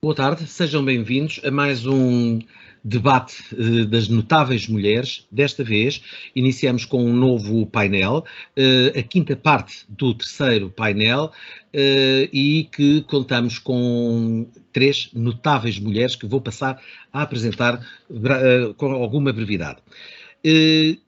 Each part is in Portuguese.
Boa tarde, sejam bem-vindos a mais um debate das notáveis mulheres. Desta vez iniciamos com um novo painel, a quinta parte do terceiro painel, e que contamos com três notáveis mulheres que vou passar a apresentar com alguma brevidade.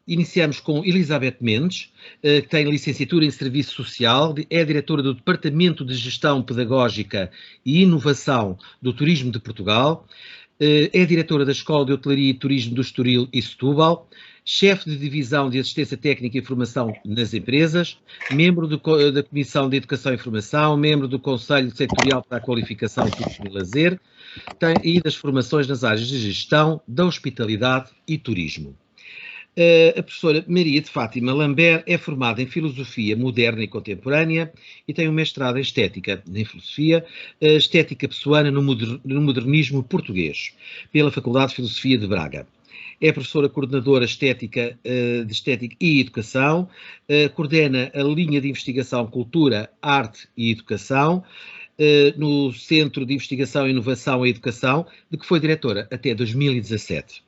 Iniciamos com Elizabeth Mendes, que tem licenciatura em Serviço Social, é diretora do Departamento de Gestão Pedagógica e Inovação do Turismo de Portugal, é diretora da Escola de Hotelaria e Turismo do Estoril e Setúbal, chefe de Divisão de Assistência Técnica e Formação nas Empresas, membro da Comissão de Educação e Formação, membro do Conselho Setorial para a Qualificação Turismo e Lazer, e das formações nas áreas de Gestão, da Hospitalidade e Turismo. A professora Maria de Fátima Lambert é formada em Filosofia Moderna e Contemporânea e tem um mestrado em Estética, em Filosofia, Estética Pessoana no Modernismo Português, pela Faculdade de Filosofia de Braga. É professora coordenadora de Estética e Educação, coordena a linha de investigação Cultura, Arte e Educação, no Centro de Investigação, Inovação e Educação, de que foi diretora até 2017.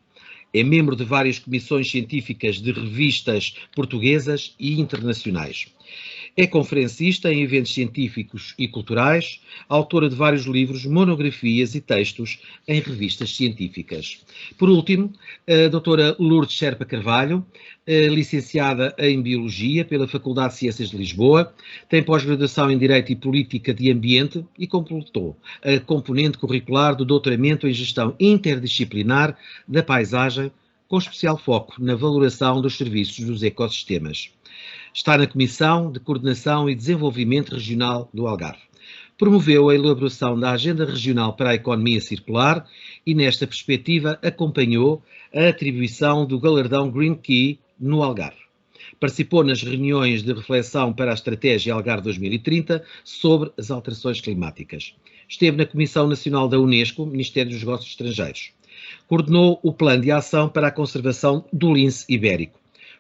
É membro de várias comissões científicas de revistas portuguesas e internacionais. É conferencista em eventos científicos e culturais, autora de vários livros, monografias e textos em revistas científicas. Por último, a doutora Lourdes Serpa Carvalho, licenciada em Biologia pela Faculdade de Ciências de Lisboa, tem pós-graduação em Direito e Política de Ambiente e completou a componente curricular do doutoramento em Gestão Interdisciplinar da Paisagem, com especial foco na valoração dos serviços dos ecossistemas. Está na Comissão de Coordenação e Desenvolvimento Regional do Algarve. Promoveu a elaboração da Agenda Regional para a Economia Circular e, nesta perspectiva, acompanhou a atribuição do galardão Green Key no Algarve. Participou nas reuniões de reflexão para a Estratégia Algarve 2030 sobre as alterações climáticas. Esteve na Comissão Nacional da Unesco, Ministério dos Negócios Estrangeiros. Coordenou o Plano de Ação para a Conservação do Lince Ibérico.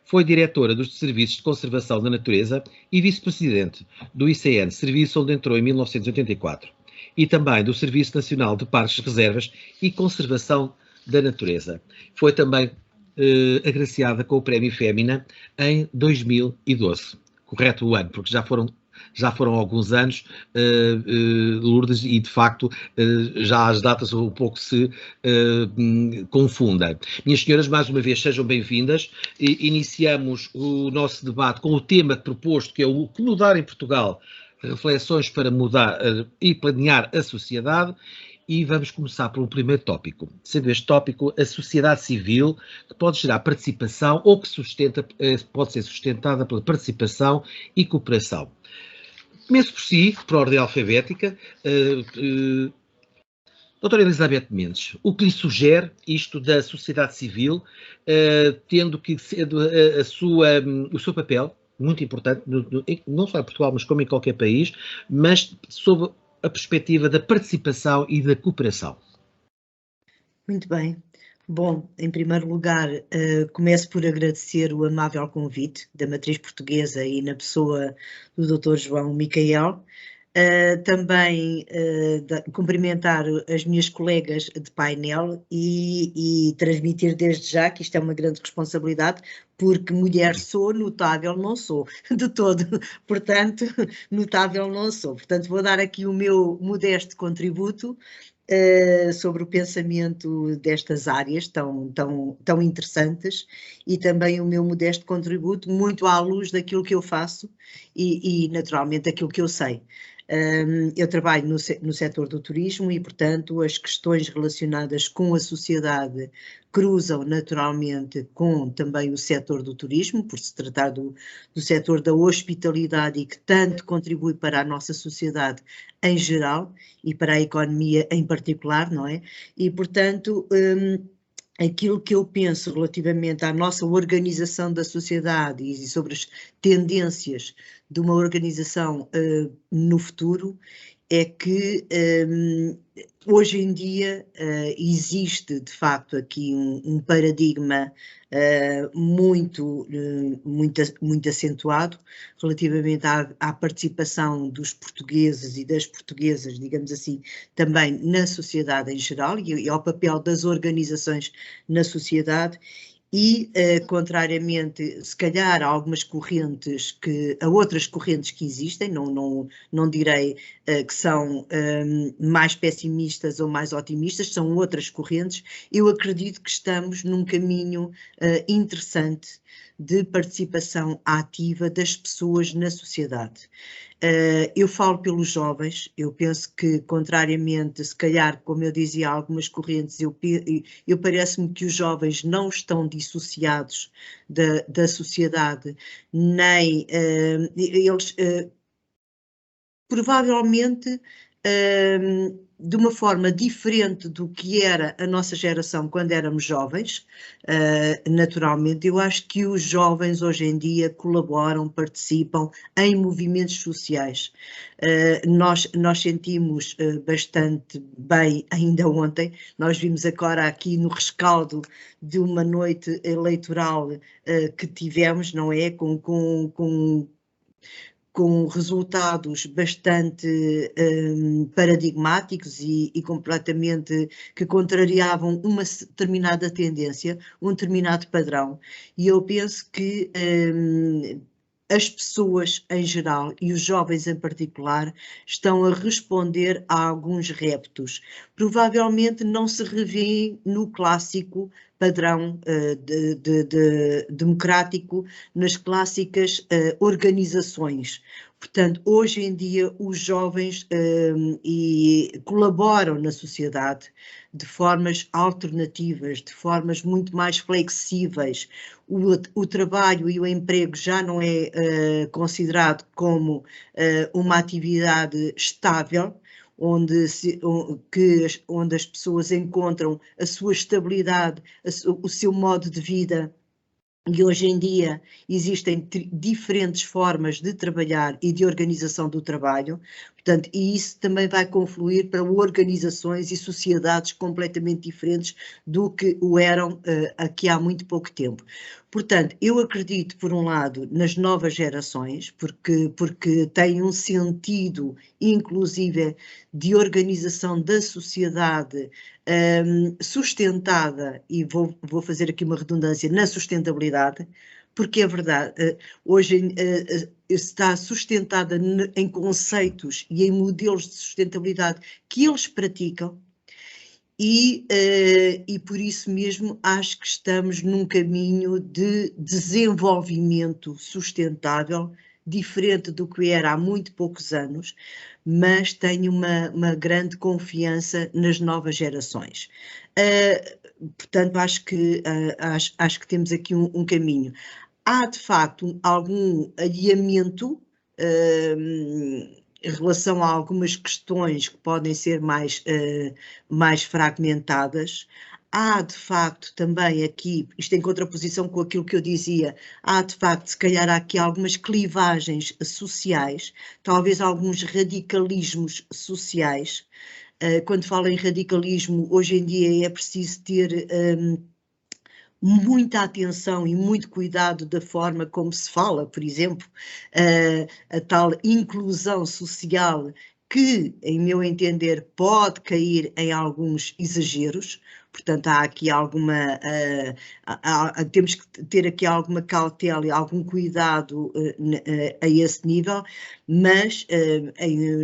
Foi diretora dos Serviços de Conservação da Natureza e vice-presidente do ICN, serviço onde entrou em 1984, e também do Serviço Nacional de Parques, Reservas e Conservação da Natureza. Foi também agraciada com o Prémio Fémina em 2012. Correto o ano, porque já foram alguns anos, Lourdes, e de facto já as datas um pouco se confundem. Minhas senhoras, mais uma vez, sejam bem-vindas. Iniciamos o nosso debate com o tema proposto, que é o que mudar em Portugal, reflexões para mudar e planear a sociedade. E vamos começar pelo primeiro tópico, sendo este tópico a sociedade civil, que pode gerar participação ou que pode ser sustentada pela participação e cooperação. Começo por si, por ordem alfabética. Doutora Elizabeth Mendes, o que lhe sugere isto da sociedade civil, tendo que ser o seu papel, muito importante, não só em Portugal, mas como em qualquer país, mas sob a perspectiva da participação e da cooperação? Muito bem. Bom, em primeiro lugar, começo por agradecer o amável convite da Matriz Portuguesa e na pessoa do Dr. João Micael. Também cumprimentar as minhas colegas de painel e transmitir desde já que isto é uma grande responsabilidade, porque mulher sou, notável não sou, de todo, portanto, notável não sou. Portanto, vou dar aqui o meu modesto contributo sobre o pensamento destas áreas tão interessantes e também o meu modesto contributo muito à luz daquilo que eu faço e naturalmente daquilo que eu sei. Eu trabalho no setor do turismo e, portanto, as questões relacionadas com a sociedade cruzam naturalmente com também o setor do turismo, por se tratar do setor da hospitalidade e que tanto contribui para a nossa sociedade em geral e para a economia em particular, não é? E, portanto, aquilo que eu penso relativamente à nossa organização da sociedade e sobre as tendências de uma organização no futuro é que hoje em dia existe, de facto, aqui um paradigma muito acentuado relativamente à participação dos portugueses e das portuguesas, digamos assim, também na sociedade em geral e ao papel das organizações na sociedade. E, contrariamente, se calhar, a algumas correntes a outras correntes que existem, não direi que são mais pessimistas ou mais otimistas, são outras correntes, eu acredito que estamos num caminho interessante de participação ativa das pessoas na sociedade. Eu falo pelos jovens, eu penso que, contrariamente, se calhar, como eu dizia, algumas correntes, eu parece-me que os jovens não estão dissociados da sociedade, nem eles provavelmente de uma forma diferente do que era a nossa geração quando éramos jovens. Naturalmente, eu acho que os jovens hoje em dia colaboram, participam em movimentos sociais. Nós sentimos bastante bem ainda ontem, nós vimos agora aqui no rescaldo de uma noite eleitoral que tivemos, não é? Com resultados bastante paradigmáticos e completamente que contrariavam uma determinada tendência, um determinado padrão. E eu penso que as pessoas em geral e os jovens em particular estão a responder a alguns reptos. Provavelmente não se revêem no clássico padrão democrático, nas clássicas organizações. Portanto, hoje em dia os jovens colaboram na sociedade de formas alternativas, de formas muito mais flexíveis. O trabalho e o emprego já não é considerado como uma atividade estável, onde as pessoas encontram a sua estabilidade, o seu modo de vida. E hoje em dia existem diferentes formas de trabalhar e de organização do trabalho, portanto, e isso também vai confluir para organizações e sociedades completamente diferentes do que o eram aqui há muito pouco tempo. Portanto, eu acredito, por um lado, nas novas gerações, porque têm um sentido, inclusive, de organização da sociedade sustentada, e vou fazer aqui uma redundância, na sustentabilidade, porque é verdade, hoje está sustentada em conceitos e em modelos de sustentabilidade que eles praticam, e por isso mesmo acho que estamos num caminho de desenvolvimento sustentável, diferente do que era há muito poucos anos, mas tenho uma grande confiança nas novas gerações. Portanto, acho que temos aqui um caminho. Há, de facto, algum alinhamento em relação a algumas questões que podem ser mais fragmentadas. Há, de facto, também aqui, isto em contraposição com aquilo que eu dizia, há, de facto, se calhar há aqui algumas clivagens sociais, talvez alguns radicalismos sociais. Quando falo em radicalismo, hoje em dia é preciso ter muita atenção e muito cuidado da forma como se fala, por exemplo, a tal inclusão social que, em meu entender, pode cair em alguns exageros. Portanto, há aqui temos que ter aqui alguma cautela e algum cuidado a esse nível, mas,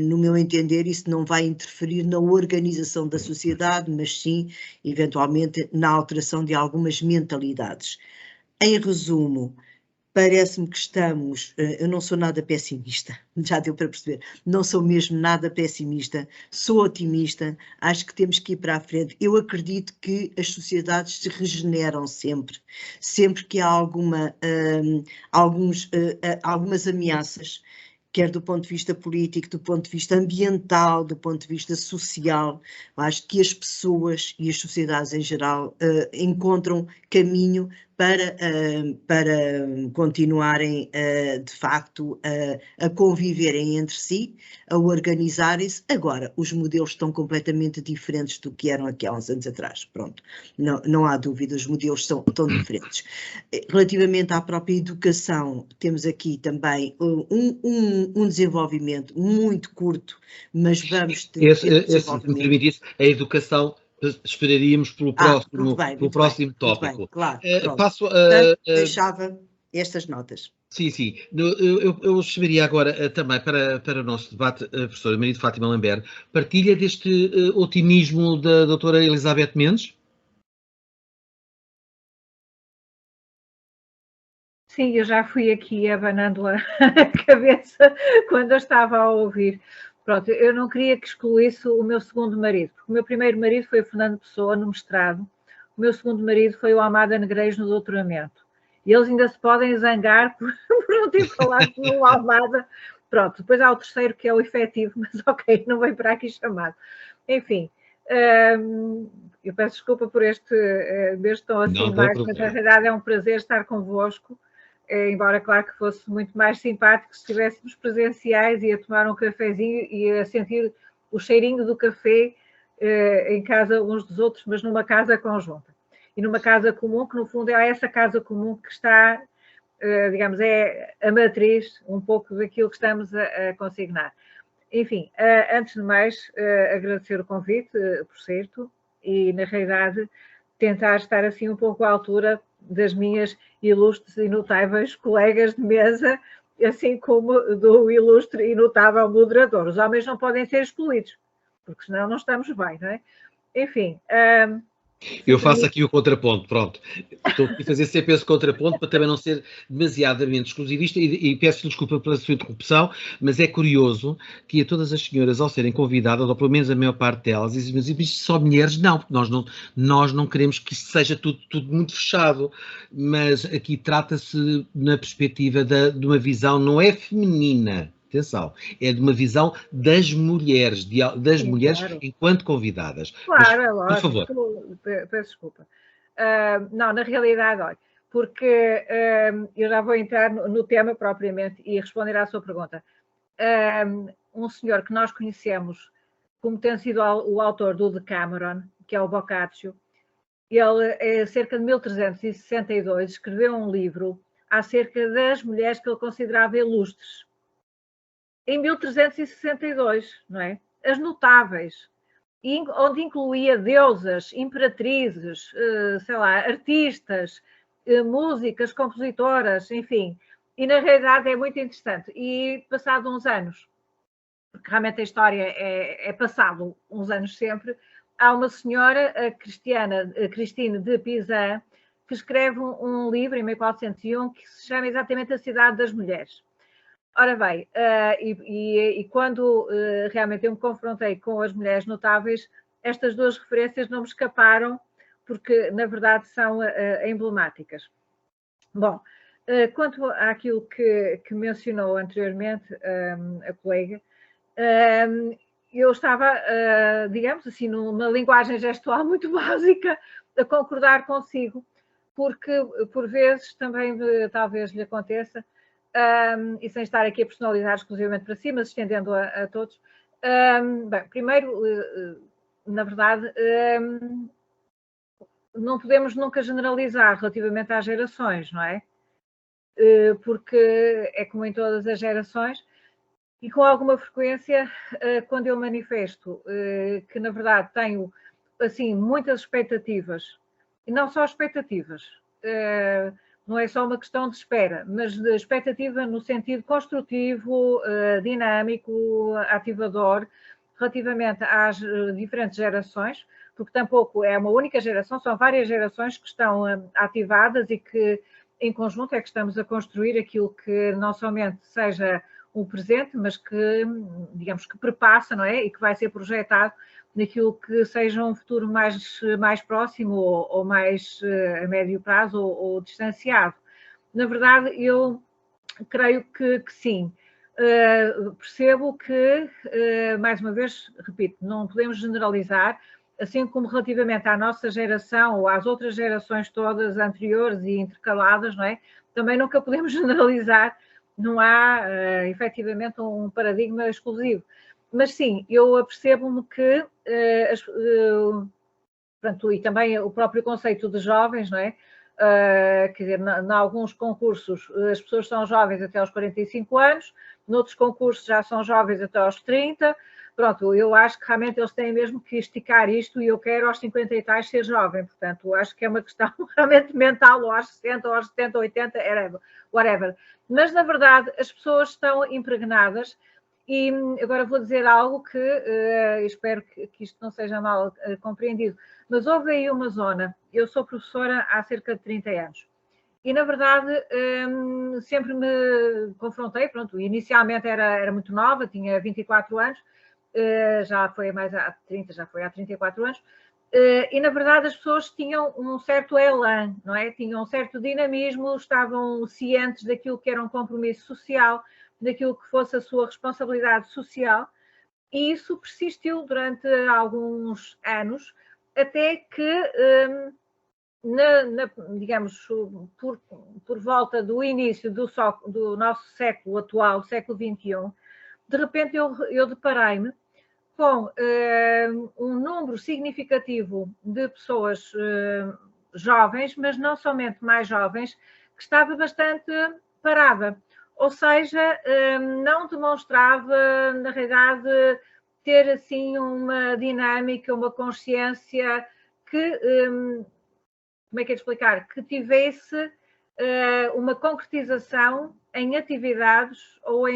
no meu entender, isso não vai interferir na organização da sociedade, mas sim, eventualmente, na alteração de algumas mentalidades. Em resumo, parece-me que estamos, eu não sou nada pessimista, já deu para perceber, não sou mesmo nada pessimista, sou otimista, acho que temos que ir para a frente. Eu acredito que as sociedades se regeneram sempre que há algumas ameaças, quer do ponto de vista político, do ponto de vista ambiental, do ponto de vista social. Acho que as pessoas e as sociedades em geral encontram caminho para continuarem, de facto, a conviverem entre si, a organizarem-se. Agora, os modelos estão completamente diferentes do que eram aqui há uns anos atrás. Pronto, não há dúvida, os modelos tão diferentes. Relativamente à própria educação, temos aqui também um desenvolvimento muito curto, mas vamos ter se me permitisse, a educação esperaríamos pelo próximo tópico. Bem, claro, passo deixava estas notas. Sim. Eu chamaria agora também para o nosso debate a professora Maria de Fátima Lambert. Partilha deste otimismo da doutora Elizabeth Mendes? Sim, eu já fui aqui abanando a cabeça quando eu estava a ouvir. Pronto, eu não queria que excluísse o meu segundo marido, porque o meu primeiro marido foi o Fernando Pessoa, no mestrado. O meu segundo marido foi o Almada Negreiros, no doutoramento. E eles ainda se podem zangar por não ter falado com o Almada. Pronto, depois há o terceiro, que é o efetivo, mas ok, não vem para aqui chamado. Enfim, eu peço desculpa por este tom assim baixo, mas na realidade é um prazer estar convosco. Embora, claro, que fosse muito mais simpático se estivéssemos presenciais e a tomar um cafezinho e a sentir o cheirinho do café em casa uns dos outros, mas numa casa conjunta. E numa casa comum, que no fundo é essa casa comum que está, digamos, é a matriz um pouco daquilo que estamos a consignar. Enfim, antes de mais, agradecer o convite, por certo, e na realidade tentar estar assim um pouco à altura das minhas ilustres e notáveis colegas de mesa, assim como do ilustre e notável moderador. Os homens não podem ser excluídos, porque senão não estamos bem, não é? Enfim. Eu faço aqui o contraponto, pronto. Estou aqui a fazer sempre esse contraponto para também não ser demasiadamente exclusivista e peço desculpa pela sua interrupção, mas é curioso que a todas as senhoras, ao serem convidadas, ou pelo menos a maior parte delas, dizem, mas isto só mulheres? Não, porque nós não queremos que isto seja tudo muito fechado, mas aqui trata-se na perspectiva de uma visão, não é feminina, atenção, é de uma visão das mulheres, das mulheres claro. Enquanto convidadas. Claro, mas, é lógico. Por favor. Peço desculpa. Não, na realidade, olha, porque eu já vou entrar no tema propriamente e responder à sua pergunta. Um senhor que nós conhecemos como tendo sido o autor do Decameron, que é o Boccaccio, ele, cerca de 1362, escreveu um livro acerca das mulheres que ele considerava ilustres. Em 1362, não é? As notáveis, onde incluía deusas, imperatrizes, sei lá, artistas, músicas, compositoras, enfim. E na realidade é muito interessante. E passado uns anos, porque realmente a história é passado uns anos sempre, há uma senhora, a Christine de Pizan, que escreve um livro em 1401 que se chama exatamente A Cidade das Mulheres. Ora bem, e quando realmente eu me confrontei com as mulheres notáveis, estas duas referências não me escaparam, porque na verdade são emblemáticas. Bom, quanto àquilo que mencionou anteriormente a colega, eu estava, digamos assim, numa linguagem gestual muito básica, a concordar consigo, porque por vezes também talvez lhe aconteça, e sem estar aqui a personalizar exclusivamente para si, mas estendendo a todos. Bem, primeiro, na verdade, não podemos nunca generalizar relativamente às gerações, não é? Porque é como em todas as gerações, e com alguma frequência, quando eu manifesto que, na verdade, tenho, assim, muitas expectativas, e não só expectativas, não é só uma questão de espera, mas de expectativa no sentido construtivo, dinâmico, ativador, relativamente às diferentes gerações, porque tampouco é uma única geração, são várias gerações que estão ativadas e que, em conjunto, é que estamos a construir aquilo que não somente seja um presente, mas que, digamos, que perpassa, não é? E que vai ser projetado naquilo que seja um futuro mais próximo ou mais a médio prazo ou distanciado. Na verdade, eu creio que sim. Percebo que, mais uma vez, repito, não podemos generalizar, assim como relativamente à nossa geração ou às outras gerações todas anteriores e intercaladas, não é? Também nunca podemos generalizar, não há efetivamente um paradigma exclusivo. Mas sim, eu apercebo-me que, pronto, e também o próprio conceito de jovens, não é? Quer dizer, em alguns concursos as pessoas são jovens até aos 45 anos, noutros concursos já são jovens até aos 30. Pronto, eu acho que realmente eles têm mesmo que esticar isto e eu quero aos 50 e tais ser jovem, portanto, acho que é uma questão realmente mental, ou aos 60, ou aos 70, 80, whatever. Mas, na verdade, as pessoas estão impregnadas e agora vou dizer algo que espero que isto não seja mal compreendido, mas houve aí uma zona, eu sou professora há cerca de 30 anos, e na verdade sempre me confrontei, pronto, inicialmente era muito nova, tinha 24 anos, já foi mais há 30, já foi há 34 anos, e na verdade as pessoas tinham um certo elan, não é? Tinham um certo dinamismo, estavam cientes daquilo que era um compromisso social, daquilo que fosse a sua responsabilidade social, e isso persistiu durante alguns anos, até que, digamos, por volta do início do nosso século atual, século XXI, de repente eu deparei-me com um número significativo de pessoas jovens, mas não somente mais jovens, que estava bastante parada. Ou seja, não demonstrava, na realidade, ter assim uma dinâmica, uma consciência que, como é que é de explicar, que tivesse uma concretização em atividades ou,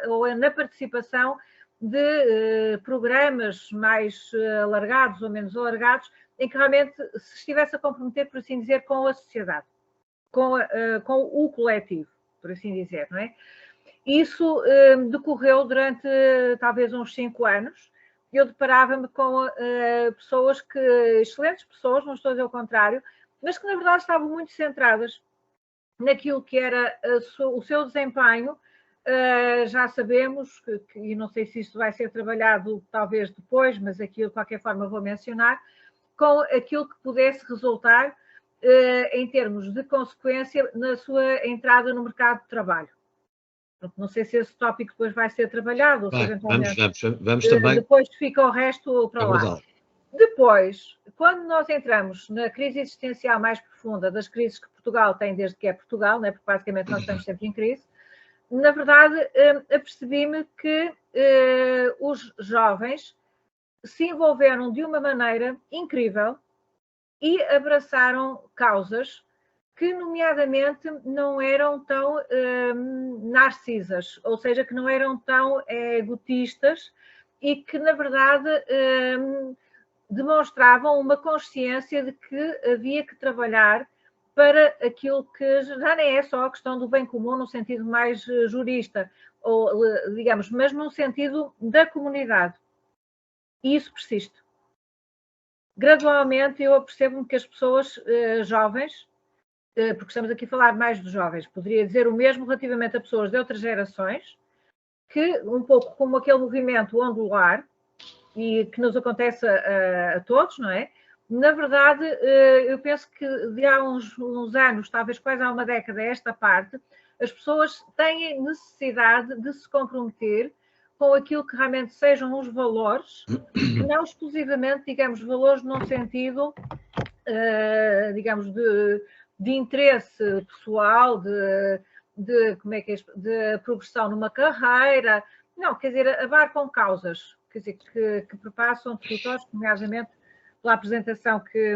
ou na participação de programas mais alargados ou menos alargados, em que realmente se estivesse a comprometer, por assim dizer, com a sociedade, com o coletivo, por assim dizer, não é? Isso decorreu durante talvez uns 5 anos. Eu deparava-me com pessoas excelentes pessoas, não estou a dizer o contrário, mas que na verdade estavam muito centradas naquilo que era o seu desempenho. Já sabemos, e não sei se isto vai ser trabalhado talvez depois, mas aqui de qualquer forma vou mencionar, com aquilo que pudesse resultar em termos de consequência na sua entrada no mercado de trabalho. Não sei se esse tópico depois vai ser trabalhado, ou se eventualmente vamos também. Depois fica o resto para lá. Depois, quando nós entramos na crise existencial mais profunda das crises que Portugal tem desde que é Portugal, né, porque basicamente nós estamos sempre em crise, na verdade apercebi-me que os jovens se envolveram de uma maneira incrível e abraçaram causas que, nomeadamente, não eram tão narcisas, ou seja, que não eram tão egotistas e que, na verdade, demonstravam uma consciência de que havia que trabalhar para aquilo que já nem é só a questão do bem comum no sentido mais jurista, ou, digamos, mas no sentido da comunidade. E isso persiste. Gradualmente eu apercebo-me que as pessoas jovens, porque estamos aqui a falar mais dos jovens, poderia dizer o mesmo relativamente a pessoas de outras gerações, que um pouco como aquele movimento ondular, e que nos acontece a todos, não é? Na verdade, eu penso que de há uns anos, talvez quase há uma década a esta parte, as pessoas têm necessidade de se comprometer com aquilo que realmente sejam os valores, não exclusivamente, digamos, valores num sentido, digamos, de interesse pessoal, como é que é, de progressão numa carreira, não, quer dizer, abarcam causas, quer dizer, que perpassam territórios, nomeadamente pela apresentação que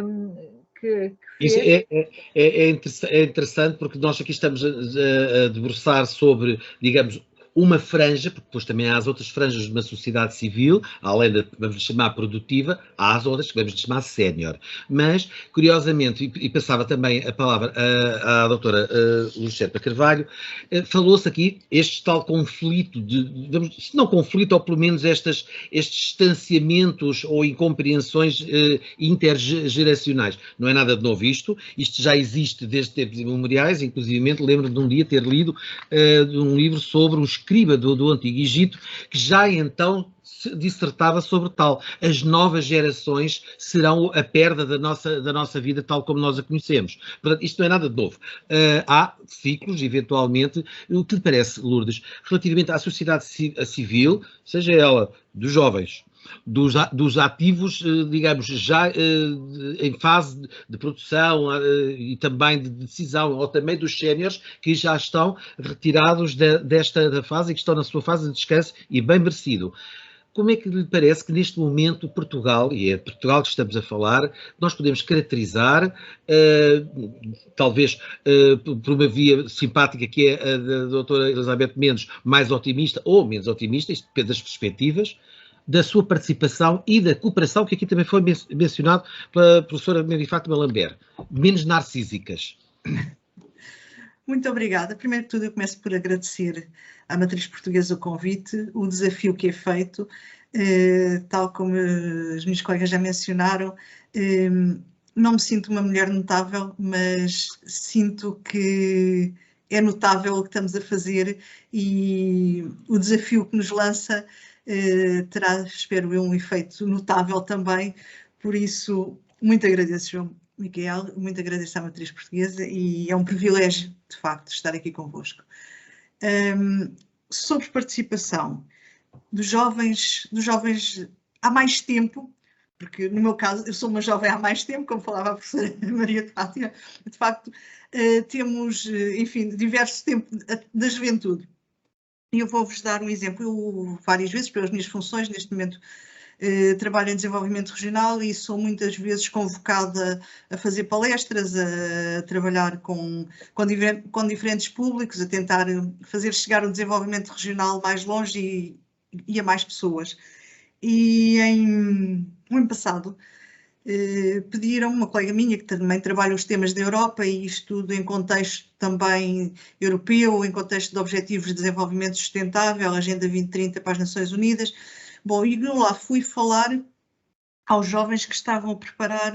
fez. Isso é interessante porque nós aqui estamos a debruçar sobre, digamos, uma franja, porque depois também há as outras franjas de uma sociedade civil, além da, vamos chamar, produtiva, há as outras que vamos chamar sénior. Mas, curiosamente, e passava também a palavra à doutora Lucerpa Carvalho, falou-se aqui este tal conflito, se não conflito, ou pelo menos estes distanciamentos ou incompreensões intergeracionais. Não é nada de novo isto já existe desde tempos imemoriais, inclusive lembro de um dia ter lido de um livro sobre um escriba do Antigo Egito, que já então dissertava sobre tal. As novas gerações serão a perda da nossa vida tal como nós a conhecemos. Portanto, isto não é nada de novo. Há ciclos, eventualmente. O que lhe parece, Lourdes, relativamente à sociedade civil, seja ela dos jovens, dos ativos, digamos, já em fase de produção e também de decisão, ou também dos séniores que já estão retirados da fase e que estão na sua fase de descanso e bem merecido. Como é que lhe parece que neste momento Portugal, e é de Portugal que estamos a falar, nós podemos caracterizar, talvez por uma via simpática que é a da doutora Elizabeth Mendes, mais otimista ou menos otimista, isto depende das perspectivas, da sua participação e da cooperação, que aqui também foi mencionado pela professora Mary Fátima Lambert, menos narcísicas. Muito obrigada. Primeiro de tudo, eu começo por agradecer à Matriz Portuguesa o convite, o desafio que é feito, tal como os meus colegas já mencionaram. Não me sinto uma mulher notável, mas sinto que é notável o que estamos a fazer e o desafio que nos lança terá, espero eu, um efeito notável também. Por isso, muito agradeço, João Micael, muito agradeço à Matriz Portuguesa e é um privilégio, de facto, estar aqui convosco. Sobre participação dos jovens há mais tempo, porque no meu caso eu sou uma jovem há mais tempo, como falava a professora Maria de Fátima, de facto temos, enfim, diverso tempo da juventude. E eu vou-vos dar um exemplo. Eu, várias vezes, pelas minhas funções, neste momento trabalho em desenvolvimento regional e sou muitas vezes convocada a fazer palestras, a trabalhar com diferentes públicos, a tentar fazer chegar o desenvolvimento regional mais longe e a mais pessoas. E no ano passado pediram, uma colega minha que também trabalha os temas da Europa e estudo em contexto também europeu, em contexto de Objetivos de Desenvolvimento Sustentável, Agenda 2030 para as Nações Unidas. Bom, e lá fui falar aos jovens que estavam a preparar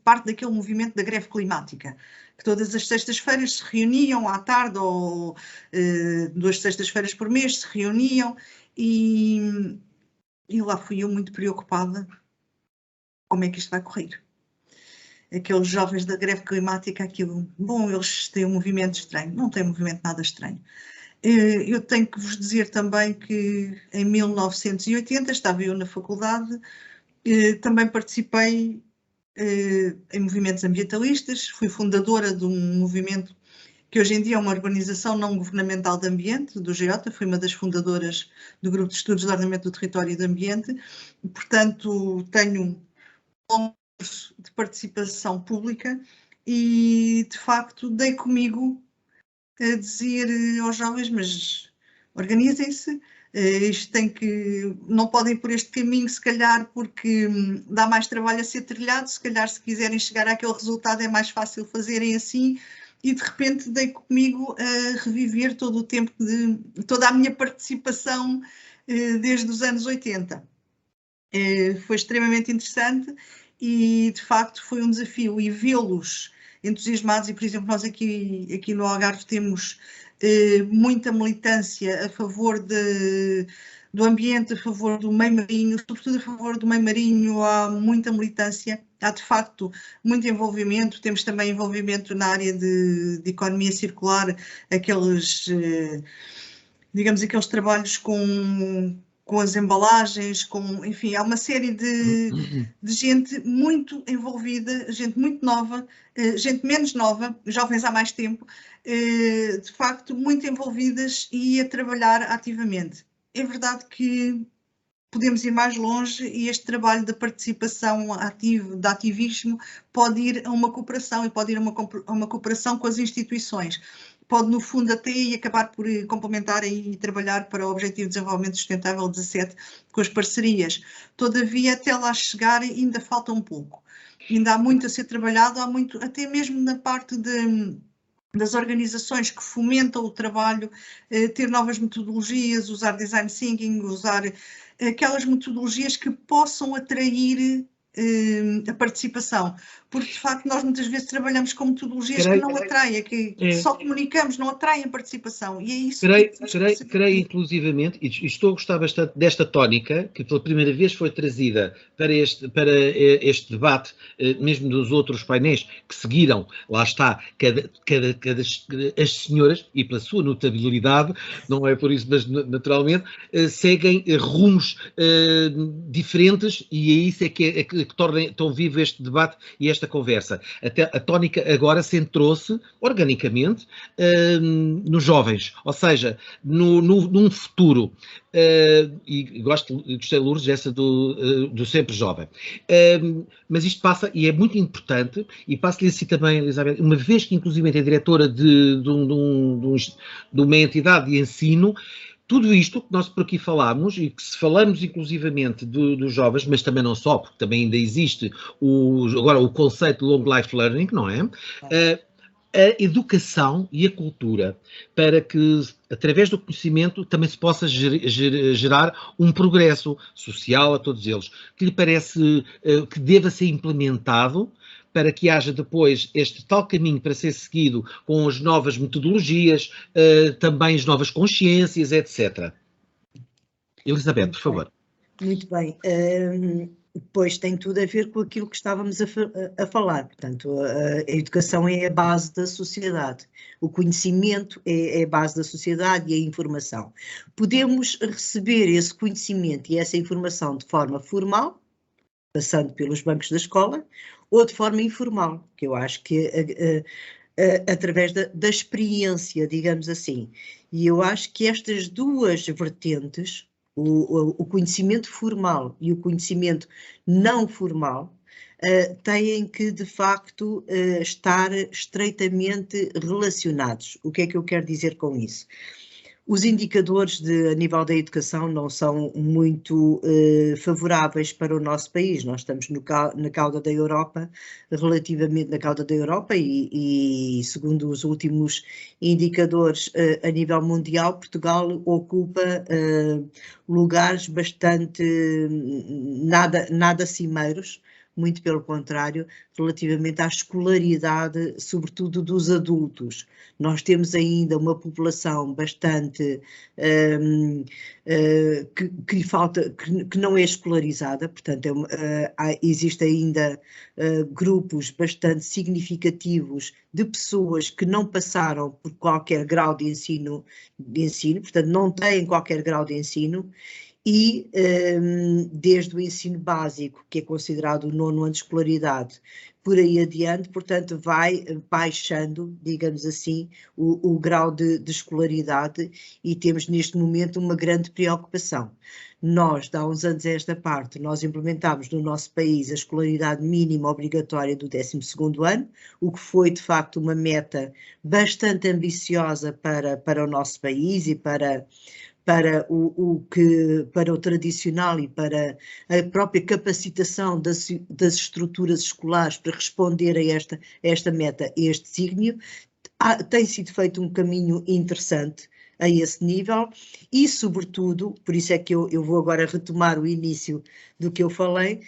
parte daquele movimento da greve climática, que todas as sextas-feiras se reuniam à tarde ou 2 sextas-feiras por mês se reuniam e lá fui eu muito preocupada como é que isto vai correr. Aqueles jovens da greve climática, aquilo, bom, eles têm um movimento estranho, não tem um movimento nada estranho. Eu tenho que vos dizer também que em 1980 estava eu na faculdade, também participei em movimentos ambientalistas, fui fundadora de um movimento que hoje em dia é uma organização não governamental de ambiente, do GEOTA, fui uma das fundadoras do Grupo de Estudos de Ordenamento do Território e do Ambiente, portanto tenho um curso de participação pública e de facto dei comigo a dizer aos jovens, mas organizem-se, isto não podem ir por este caminho, se calhar porque dá mais trabalho a ser trilhado, se calhar se quiserem chegar àquele resultado é mais fácil fazerem assim, e de repente dei comigo a reviver todo o tempo, toda a minha participação desde os anos 80. Foi extremamente interessante e de facto foi um desafio e vê-los entusiasmados e, por exemplo, nós aqui no Algarve temos muita militância a favor do ambiente, a favor do meio marinho, sobretudo a favor do meio marinho há muita militância, há de facto muito envolvimento, temos também envolvimento na área de economia circular, aqueles, digamos, aqueles trabalhos com as embalagens, enfim, há uma série de gente muito envolvida, gente muito nova, gente menos nova, jovens há mais tempo, de facto muito envolvidas e a trabalhar ativamente. É verdade que podemos ir mais longe e este trabalho da participação ativa, de ativismo, pode ir a uma cooperação e pode ir a uma cooperação com as instituições. Pode, no fundo, até acabar por complementar e trabalhar para o Objetivo de Desenvolvimento Sustentável 17 com as parcerias. Todavia, até lá chegar, ainda falta um pouco. Ainda há muito a ser trabalhado, há muito, até mesmo na parte das organizações que fomentam o trabalho, ter novas metodologias, usar design thinking, usar aquelas metodologias que possam atrair a participação, porque de facto nós muitas vezes trabalhamos com metodologias que não atraem, que só comunicamos, não atraem a participação, e é isso creio inclusivamente, e estou a gostar bastante desta tónica, que pela primeira vez foi trazida para este debate, mesmo dos outros painéis que seguiram, lá está, as senhoras, e pela sua notabilidade, não é por isso, mas naturalmente, seguem rumos diferentes, e é isso que torna tão vivo este debate e esta conversa. Até a tónica agora centrou-se organicamente nos jovens, ou seja, num futuro, e gostei, Lourdes, essa do sempre jovem. Mas isto passa, e é muito importante, e passo-lhe assim também, Elizabeth, uma vez que inclusive é diretora de uma entidade de ensino, tudo isto que nós por aqui falámos, e que se falamos inclusivamente dos jovens, mas também não só, porque também ainda existe agora o conceito de Long Life Learning, não é? A educação e a cultura, para que, através do conhecimento, também se possa gerar um progresso social a todos eles, que lhe parece que deva ser implementado para que haja depois este tal caminho para ser seguido com as novas metodologias, também as novas consciências, etc. Elizabeth, por favor. Muito bem. Pois tem tudo a ver com aquilo que estávamos a falar. Portanto, a educação é a base da sociedade. O conhecimento é a base da sociedade e a informação. Podemos receber esse conhecimento e essa informação de forma formal, passando pelos bancos da escola, ou de forma informal, que eu acho que através da experiência, digamos assim. E eu acho que estas duas vertentes, o conhecimento formal e o conhecimento não formal, têm que, de facto, estar estreitamente relacionados. O que é que eu quero dizer com isso? Os indicadores a nível da educação não são muito favoráveis para o nosso país. Nós estamos na cauda da Europa, relativamente na cauda da Europa e segundo os últimos indicadores a nível mundial, Portugal ocupa lugares bastante nada cimeiros, muito pelo contrário, relativamente à escolaridade, sobretudo dos adultos. Nós temos ainda uma população bastante que falta, que não é escolarizada, portanto existe ainda grupos bastante significativos de pessoas que não passaram por qualquer grau de ensino, portanto não têm qualquer grau de ensino, e desde o ensino básico, que é considerado o 9º ano de escolaridade, por aí adiante, portanto, vai baixando, digamos assim, o grau de escolaridade, e temos neste momento uma grande preocupação. Nós, há uns anos a esta parte, nós implementámos no nosso país a escolaridade mínima obrigatória do 12º ano, o que foi, de facto, uma meta bastante ambiciosa para o nosso país e para o tradicional e para a própria capacitação das estruturas escolares para responder a esta meta, a este desígnio. Tem sido feito um caminho interessante a esse nível e, sobretudo, por isso é que eu vou agora retomar o início do que eu falei,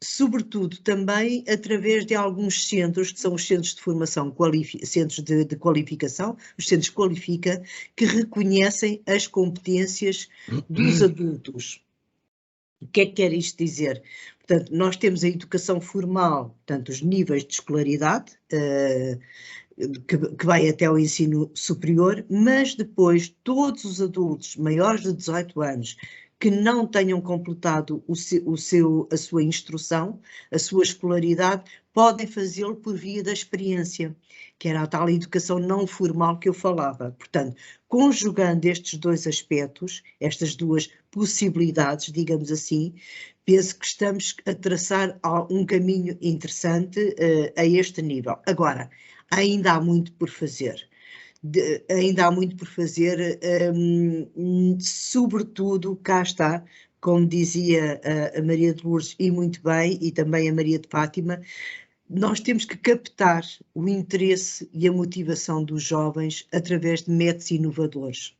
sobretudo também através de alguns centros, que são os centros de formação, centros de qualificação, os centros Qualifica, que reconhecem as competências dos adultos. O que é que quer isto dizer? Portanto, nós temos a educação formal, portanto, os níveis de escolaridade, que vai até o ensino superior, mas depois todos os adultos maiores de 18 anos que não tenham completado a sua instrução, a sua escolaridade, podem fazê-lo por via da experiência, que era a tal educação não formal que eu falava. Portanto, conjugando estes dois aspectos, estas duas possibilidades, digamos assim, penso que estamos a traçar um caminho interessante a este nível. Agora, ainda há muito por fazer. Sobretudo, cá está, como dizia a Maria de Lourdes, e muito bem, e também a Maria de Fátima, nós temos que captar o interesse e a motivação dos jovens através de métodos inovadores.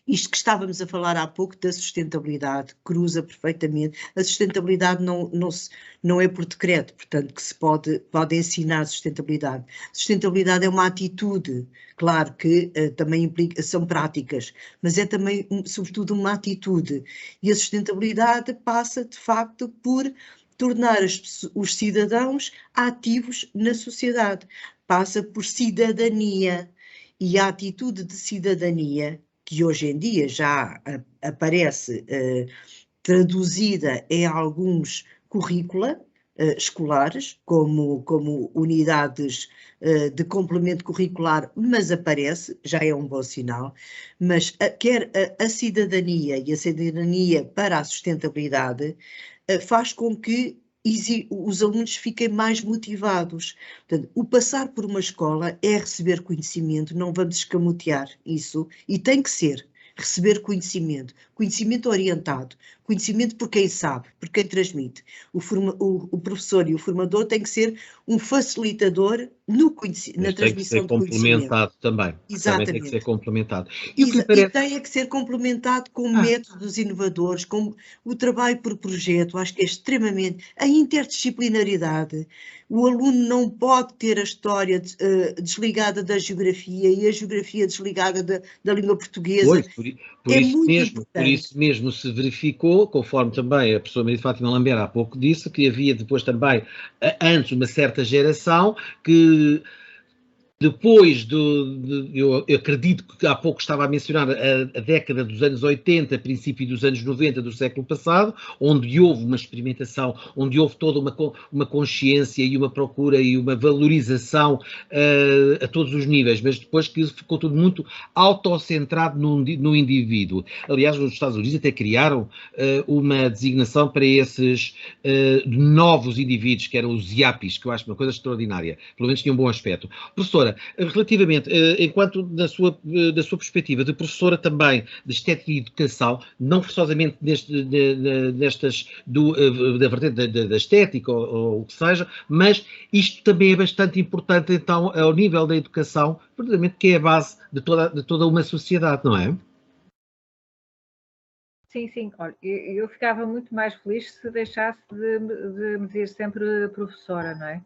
Isto que estávamos a falar há pouco da sustentabilidade cruza perfeitamente. A sustentabilidade não é por decreto, portanto, que se pode ensinar sustentabilidade. Sustentabilidade é uma atitude, claro que também implica, são práticas, mas é também, sobretudo, uma atitude. E a sustentabilidade passa, de facto, por tornar os cidadãos ativos na sociedade. Passa por cidadania. E a atitude de cidadania, que hoje em dia já aparece traduzida em alguns currícula escolares, como unidades de complemento curricular, mas aparece, já é um bom sinal, mas quer a cidadania e a cidadania para a sustentabilidade faz com que os alunos fiquem mais motivados. Portanto, o passar por uma escola é receber conhecimento, não vamos escamotear isso, e tem que ser receber conhecimento, conhecimento orientado, conhecimento por quem sabe, por quem transmite. O professor e o formador têm que ser um facilitador na transmissão de conhecimento. Tem que ser complementado também. Exatamente. Também tem que ser complementado. E tem que ser complementado com métodos inovadores, com o trabalho por projeto, acho que é extremamente... A interdisciplinaridade. O aluno não pode ter a história desligada da geografia e a geografia desligada da língua portuguesa. Por isso mesmo se verificou, conforme também a professora Maria de Fátima Lambert há pouco disse, que havia depois também, antes, uma certa geração que... Depois eu acredito que há pouco estava a mencionar a década dos anos 80, princípio dos anos 90 do século passado, onde houve uma experimentação, onde houve toda uma consciência e uma procura e uma valorização a todos os níveis, mas depois que ficou tudo muito autocentrado no indivíduo. Aliás, nos Estados Unidos até criaram uma designação para esses novos indivíduos, que eram os IAPIs, que eu acho uma coisa extraordinária. Pelo menos tinha um bom aspecto. Professora, relativamente, enquanto da sua perspectiva de professora também de estética e educação, não forçosamente da vertente da estética ou o que seja, mas isto também é bastante importante então ao nível da educação, verdadeiramente que é a base de toda uma sociedade, não é? Sim, sim. Olha, eu ficava muito mais feliz se deixasse de me dizer sempre professora, não é?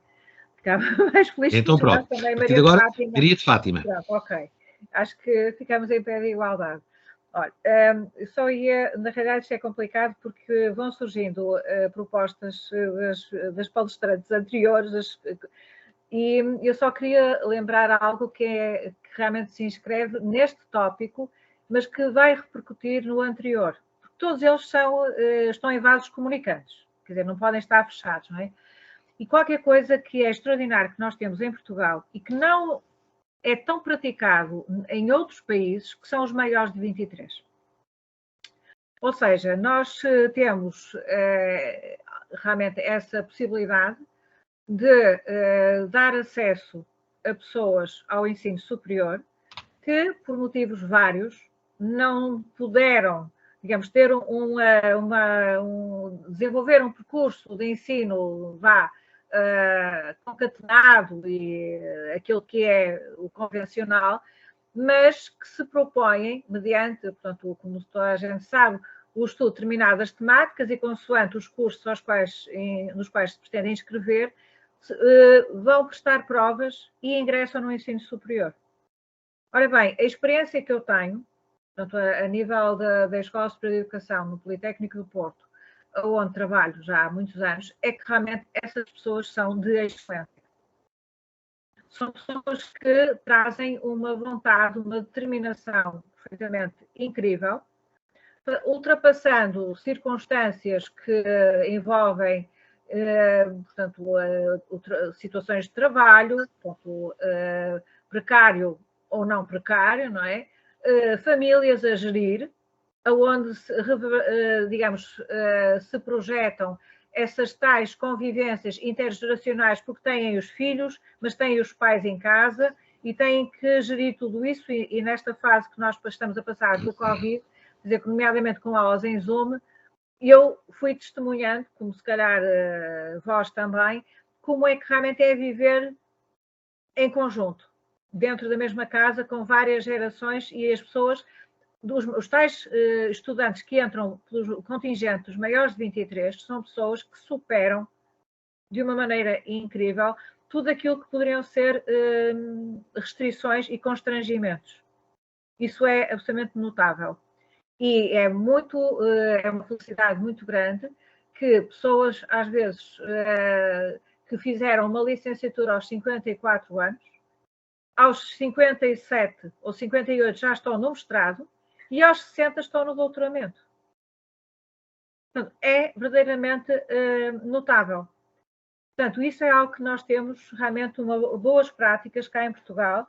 Ficava mais feliz então, pronto. também Maria de Fátima. Maria de Fátima. Pronto, ok. Acho que ficamos em pé de igualdade. Olha, só ia, na realidade isto é complicado porque vão surgindo propostas das palestrantes anteriores e eu só queria lembrar algo que realmente se inscreve neste tópico, mas que vai repercutir no anterior. Porque todos eles estão em vasos comunicantes, quer dizer, não podem estar fechados, não é? E qualquer coisa que é extraordinário que nós temos em Portugal e que não é tão praticado em outros países, que são os maiores de 23. Ou seja, nós temos realmente essa possibilidade de dar acesso a pessoas ao ensino superior que, por motivos vários, não puderam, digamos, ter desenvolver um percurso de ensino, concatenado e aquilo que é o convencional, mas que se propõem, mediante, portanto, como toda a gente sabe, o estudo de determinadas temáticas e consoante os cursos nos quais se pretendem inscrever, vão prestar provas e ingressam no ensino superior. Ora bem, a experiência que eu tenho, portanto, a nível da Escola Superior de Educação no Politécnico do Porto, onde trabalho já há muitos anos, é que realmente essas pessoas são de excelência. São pessoas que trazem uma vontade, uma determinação perfeitamente incrível, ultrapassando circunstâncias que envolvem, portanto, situações de trabalho, portanto, precário ou não precário, não é? Famílias a gerir, onde, digamos, se projetam essas tais convivências intergeracionais, porque têm os filhos, mas têm os pais em casa e têm que gerir tudo isso. E nesta fase que nós estamos a passar do Covid, quer dizer, nomeadamente com aulas em Zoom, eu fui testemunhando, como se calhar vós também, como é que realmente é viver em conjunto, dentro da mesma casa, com várias gerações e as pessoas os tais estudantes que entram pelo contingente dos maiores de 23 são pessoas que superam de uma maneira incrível tudo aquilo que poderiam ser restrições e constrangimentos. Isso é absolutamente notável. E é uma felicidade muito grande que pessoas, às vezes, que fizeram uma licenciatura aos 54 anos, aos 57 ou 58 já estão no mestrado e aos 60 estão no doutoramento. Portanto, é verdadeiramente notável. Portanto, isso é algo que nós temos realmente boas práticas cá em Portugal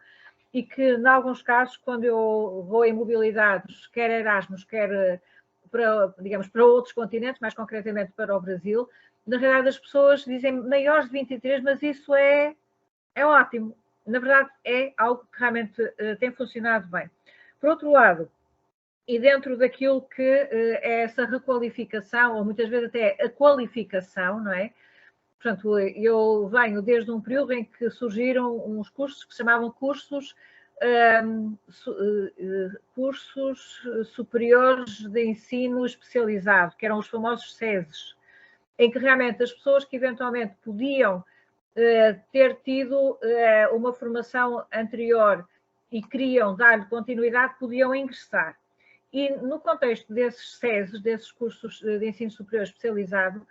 e que, em alguns casos, quando eu vou em mobilidades, quer Erasmus, quer para outros continentes, mais concretamente para o Brasil, na realidade as pessoas dizem maiores de 23, mas isso é ótimo. Na verdade, é algo que realmente tem funcionado bem. Por outro lado, e dentro daquilo que é essa requalificação, ou muitas vezes até a qualificação, não é? Portanto, eu venho desde um período em que surgiram uns cursos que se chamavam cursos superiores de ensino especializado, que eram os famosos SESs, em que realmente as pessoas que eventualmente podiam ter tido uma formação anterior e queriam dar-lhe continuidade, podiam ingressar. E no contexto desses SESs, desses cursos de ensino superior especializado,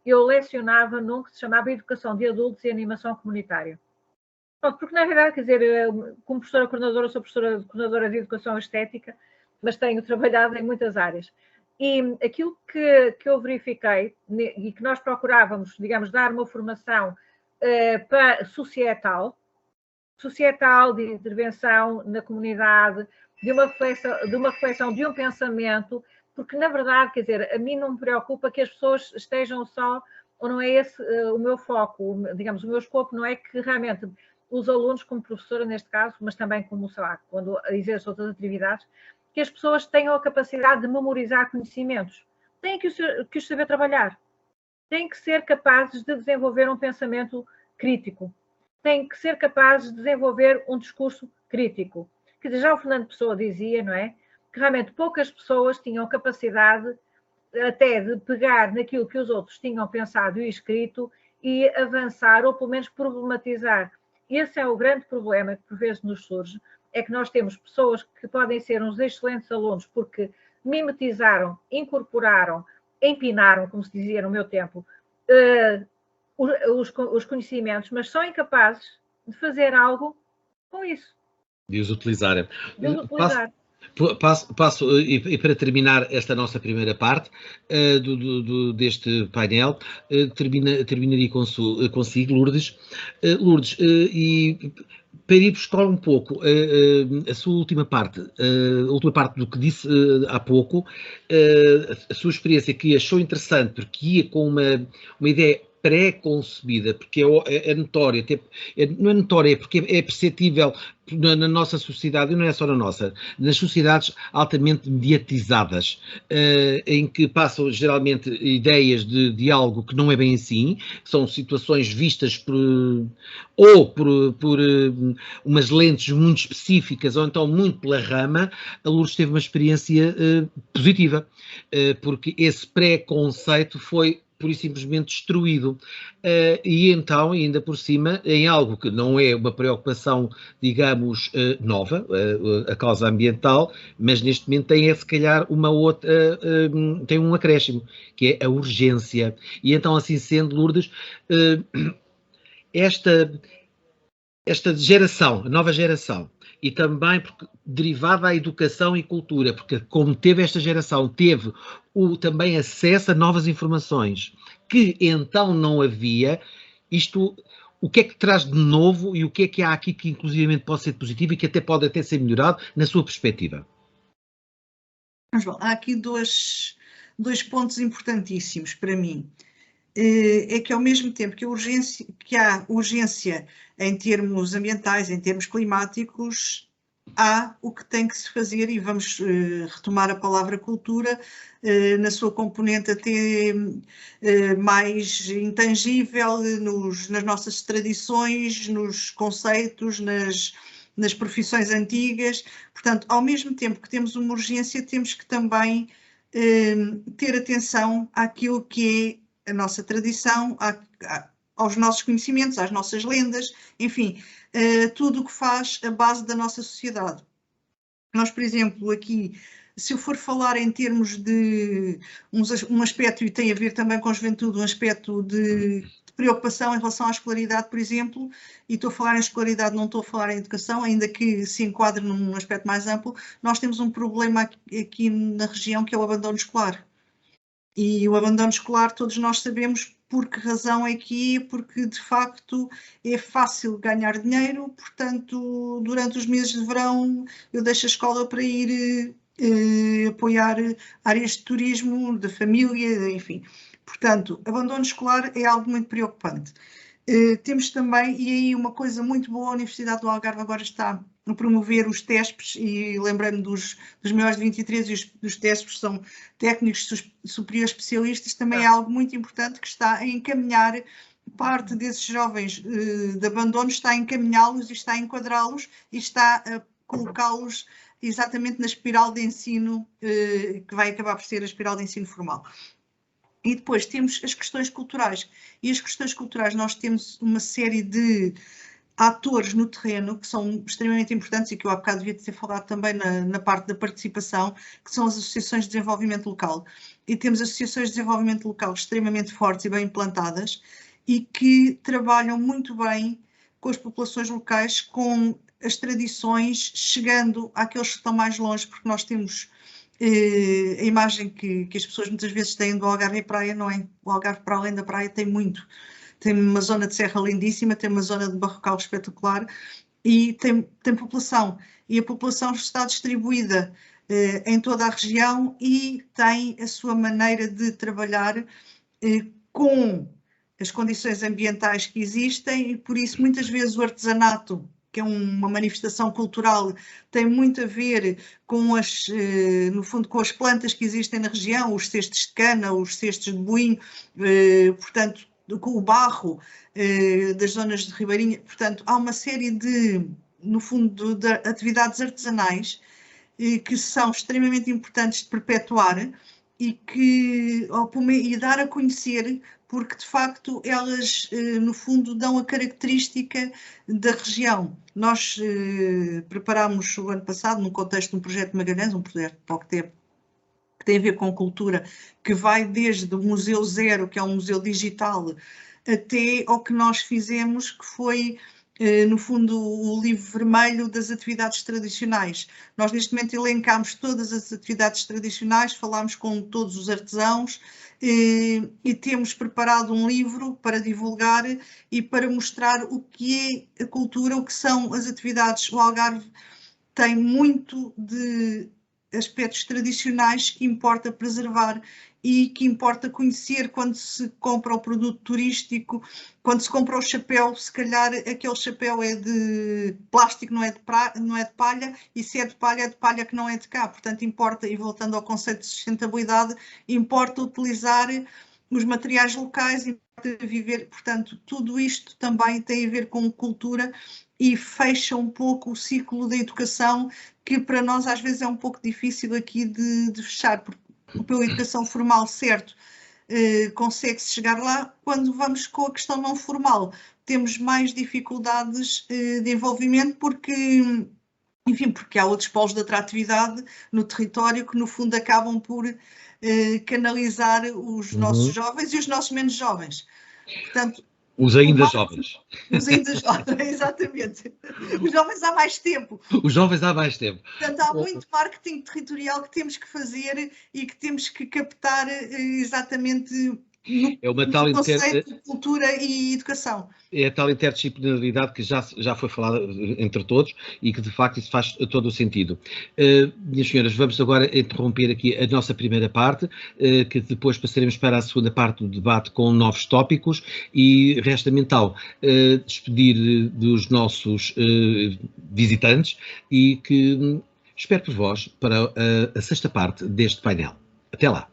eu lecionava num que se chamava Educação de Adultos e Animação Comunitária. Porque, na verdade, quer dizer, como professora coordenadora, sou professora coordenadora de Educação Estética, mas tenho trabalhado em muitas áreas. E aquilo que eu verifiquei, e que nós procurávamos, digamos, dar uma formação societal de intervenção na comunidade, de uma reflexão, de um pensamento, porque, na verdade, quer dizer, a mim não me preocupa que as pessoas estejam só, ou não é esse o meu foco, digamos, o meu escopo não é que realmente os alunos, como professora neste caso, mas também como, sei lá, quando exerço outras atividades, que as pessoas tenham a capacidade de memorizar conhecimentos. Têm que os saber trabalhar. Têm que ser capazes de desenvolver um pensamento crítico. Têm que ser capazes de desenvolver um discurso crítico. Quer dizer, já o Fernando Pessoa dizia, não é? Que realmente poucas pessoas tinham capacidade até de pegar naquilo que os outros tinham pensado e escrito e avançar, ou pelo menos problematizar. Esse é o grande problema que por vezes nos surge, é que nós temos pessoas que podem ser uns excelentes alunos porque mimetizaram, incorporaram, empinaram, como se dizia no meu tempo, os conhecimentos, mas são incapazes de fazer algo com isso. De os utilizarem. De os utilizar. Passo, e para terminar esta nossa primeira parte deste painel, terminaria consigo, Lourdes. Lourdes, e para ir buscar um pouco a sua última parte, do que disse há pouco, a sua experiência que achou interessante, porque ia com uma ideia pré-concebida, porque é notória, não é notória, é porque é perceptível na nossa sociedade, e não é só na nossa, nas sociedades altamente mediatizadas, em que passam geralmente ideias de algo que não é bem assim, são situações vistas por umas lentes muito específicas, ou então muito pela rama. A Lourdes teve uma experiência positiva, porque esse pré-conceito foi pura e simplesmente destruído. E então, ainda por cima, em algo que não é uma preocupação, digamos, nova, a causa ambiental, mas neste momento tem, se calhar, uma outra, tem um acréscimo, que é a urgência. E então, assim sendo, Lourdes, esta geração, a nova geração, e também porque, derivada à educação e cultura, porque como teve esta geração, teve também acesso a novas informações que então não havia. Isto, o que é que traz de novo e o que é que há aqui que inclusivamente pode ser positivo e que até pode ser melhorado na sua perspectiva? João, há aqui dois pontos importantíssimos para mim. É que ao mesmo tempo que há urgência em termos ambientais, em termos climáticos, há o que tem que se fazer, e vamos retomar a palavra cultura na sua componente até mais intangível, nas nossas tradições, nos conceitos, nas profissões antigas. Portanto, ao mesmo tempo que temos uma urgência, temos que também ter atenção àquilo que é a nossa tradição, aos nossos conhecimentos, às nossas lendas, enfim, tudo o que faz a base da nossa sociedade. Nós, por exemplo, aqui, se eu for falar em termos de um aspecto, e tem a ver também com a juventude, um aspecto de preocupação em relação à escolaridade, por exemplo, e estou a falar em escolaridade, não estou a falar em educação, ainda que se enquadre num aspecto mais amplo, nós temos um problema aqui na região que é o abandono escolar. E o abandono escolar, todos nós sabemos por que razão é que é, porque de facto é fácil ganhar dinheiro, portanto, durante os meses de verão eu deixo a escola para ir apoiar áreas de turismo, da família, enfim. Portanto, abandono escolar é algo muito preocupante. Temos também, e aí uma coisa muito boa, a Universidade do Algarve agora está a promover os TESPs, e lembrei-me dos maiores de 23, e os TESPs são técnicos superiores especialistas, também é algo muito importante que está a encaminhar parte desses jovens de abandono, está a encaminhá-los e está a enquadrá-los e está a colocá-los exatamente na espiral de ensino, que vai acabar por ser a espiral de ensino formal. E depois temos as questões culturais. E as questões culturais, nós temos uma série de atores no terreno que são extremamente importantes e que eu há bocado devia ter falado também na parte da participação, que são as associações de desenvolvimento local. E temos associações de desenvolvimento local extremamente fortes e bem implantadas e que trabalham muito bem com as populações locais, com as tradições, chegando àqueles que estão mais longe, porque nós temos a imagem que as pessoas muitas vezes têm do Algarve e praia, não é? O Algarve, para além da praia, tem muito. Tem uma zona de serra lindíssima, tem uma zona de barrocal espetacular e tem população. E a população está distribuída em toda a região e tem a sua maneira de trabalhar com as condições ambientais que existem, e por isso muitas vezes o artesanato, que é uma manifestação cultural, tem muito a ver com no fundo, com as plantas que existem na região, os cestos de cana, os cestos de boinho, portanto, com o barro das zonas de ribeirinha. Portanto, há uma série no fundo, de atividades artesanais que são extremamente importantes de perpetuar e dar a conhecer, porque de facto elas, no fundo, dão a característica da região. Nós preparámos o ano passado, no contexto de um projeto de Magalhães, um projeto POCTEP, que tem a ver com cultura, que vai desde o Museu Zero, que é um museu digital, até ao que nós fizemos, que foi, no fundo, o livro vermelho das atividades tradicionais. Nós, neste momento, elencámos todas as atividades tradicionais, falámos com todos os artesãos e temos preparado um livro para divulgar e para mostrar o que é a cultura, o que são as atividades. O Algarve tem muito de aspectos tradicionais que importa preservar e que importa conhecer quando se compra o produto turístico, quando se compra o chapéu, se calhar aquele chapéu é de plástico, não é de palha, e se é de palha que não é de cá. Portanto, importa, e voltando ao conceito de sustentabilidade, importa utilizar os materiais locais, importa viver, portanto, tudo isto também tem a ver com cultura e fecha um pouco o ciclo da educação, que para nós às vezes é um pouco difícil aqui de fechar, porque pela educação formal, certo, consegue-se chegar lá. Quando vamos com a questão não formal, temos mais dificuldades de envolvimento, porque, enfim, porque há outros polos de atratividade no território que no fundo acabam por canalizar os nossos jovens e os nossos menos jovens. Portanto, os ainda jovens. Os ainda jovens, exatamente. Os jovens há mais tempo. Os jovens há mais tempo. Portanto, há muito marketing territorial que temos que fazer e que temos que captar exatamente no conceito de cultura e educação. É a tal interdisciplinaridade que já foi falada entre todos e que de facto isso faz todo o sentido. Minhas senhoras, vamos agora interromper aqui a nossa primeira parte, que depois passaremos para a segunda parte do debate com novos tópicos, e resta-me então despedir dos nossos visitantes e que espero por vós para a sexta parte deste painel. Até lá!